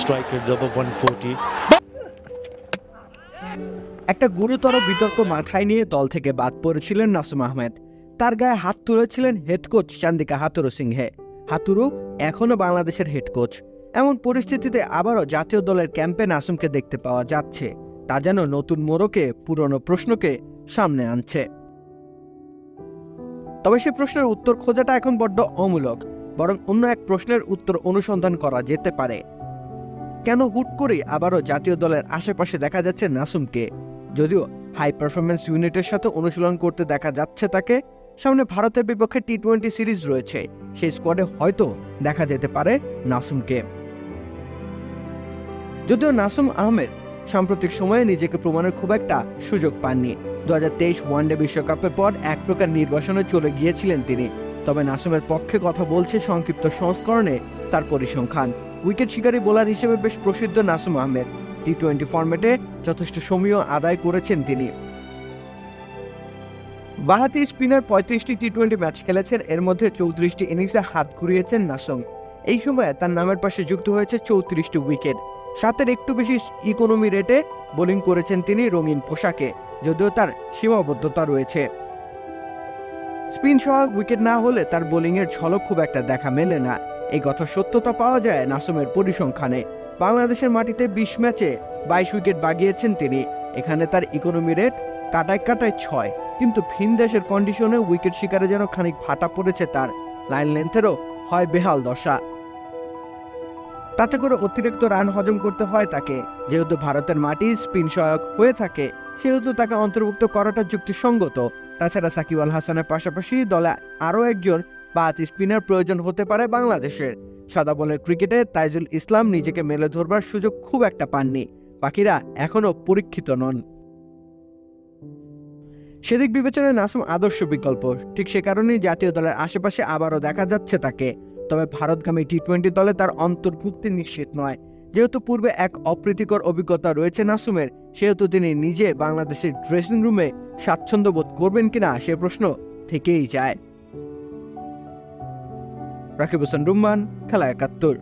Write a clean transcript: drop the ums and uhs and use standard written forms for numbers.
strike rate above 140. একটা গুরুতর বিতর্ক মাথায় নিয়ে দল থেকে বাদ পড়েছিলেন নাসুম আহমেদ। তার গায়ে হাত তুলেছিলেন হেড কোচ চান্দিকা হাথুরু সিংহে। হাথুরু এখনও বাংলাদেশের হেড কোচ। এমন পরিস্থিতিতে আবারও জাতীয় দলের ক্যাম্পে নাসুমকে দেখতে পাওয়া যাচ্ছে, তা যেন নতুন মোড়কে পুরনো প্রশ্নকে সামনে আনছে। তবে সে প্রশ্নের উত্তর খোঁজাটা এখন বড্ড অমূলক, বরং অন্য এক প্রশ্নের উত্তর অনুসন্ধান করা যেতে পারে। কেন হুট করে আবারও জাতীয় দলের আশেপাশে দেখা যাচ্ছে নাসুমকে? যদিও হাই পারফরমেন্স ইউনিটের সাথে অনুশীলন করতে দেখা যাচ্ছে তাকে। সামনে ভারতের বিপক্ষে টি-20 সিরিজ রয়েছে, সেই স্কোয়াডে হয়তো দেখা যেতে পারে নাসুমকে। যদিও নাসুম আহমেদ সাম্প্রতিক সময়ে নিজেকে প্রমাণের খুব একটা সুযোগ পাননি। 2023 ওয়ানডে বিশ্বকাপের পর এক প্রকার নির্বাসনে চলে গিয়েছিলেন তিনি। তবে নাসুমের পক্ষে কথা বলছে সংক্ষিপ্ত সংস্করণে তার পরিসংখ্যান। উইকেট শিকারী বোলার হিসেবে বেশ প্রসিদ্ধ নাসুম আহমেদ। টি-20 ফরম্যাটে যথেষ্ট সময় আদায় করেছেন তিনি। বাঁহাতি স্পিনার 35টি টি-20 ম্যাচ খেলেছেন, এর মধ্যে 34টি ইনিংসে হাত ঘুরিয়েছেন নাসুম। এই সময়ে তার নামের পাশে যুক্ত হয়েছে 34টি উইকেট। 7-এর একটু বেশি ইকোনমি রেটে বোলিং করেছেন তিনি রঙিন পোশাকে, যদিও তার সীমাবদ্ধতা রয়েছে। স্পিন সহায়ক উইকেট না হলে তার বোলিংয়ের ঝলক খুব একটা দেখা মেলে না। এই কথার সত্যতা পাওয়া যায় নাসুমের পরিসংখ্যানে। বাংলাদেশের মাটিতে 20 ম্যাচে 22 উইকেট বাগিয়েছেন তিনি। এখানে তার ইকোনমি রেট কাটায় 6, কিন্তু ভিন দেশের কন্ডিশনে উইকেট শিকারে যেন খানিক ভাটা পড়েছে তার। লাইন লেন্থেরও হয় বেহাল দশা। তাতে করে অতিরিক্ত রান হজম করতে হয় তাকে। যেহেতু ভারতের মাটি স্পিন সহায়ক হয়ে থাকে, সেহেতু তাকে অন্তর্ভুক্ত করাটা যুক্তিসঙ্গত। তাছাড়া সাকিব আল হাসানের পাশাপাশি দলে আরও একজন বাঁহাতি স্পিনার প্রয়োজন হতে পারে বাংলাদেশের। সাদা বলের ক্রিকেটে তাইজুল ইসলাম নিজেকে মেলে ধরবার সুযোগ খুব একটা পাননি। বাকিরা এখনও পরীক্ষিত নন। সেদিক বিবেচনায় নাসুম আদর্শ বিকল্প। ঠিক সে কারণেই জাতীয় দলের আশেপাশে আবারও দেখা যাচ্ছে তাকে। তবে ভারতগামী টি-20 দলে তার অন্তর্ভুক্তি নিশ্চিত নয়। যেহেতু পূর্বে এক অপ্রীতিকর অভিজ্ঞতা রয়েছে নাসুমের, সেহেতু তিনি নিজে বাংলাদেশের ড্রেসিং রুমে স্বাচ্ছন্দ্য বোধ করবেন কিনা সে প্রশ্ন থেকেই যায়। রাকিব হোসেন রুম্মান, খেলা ৭১।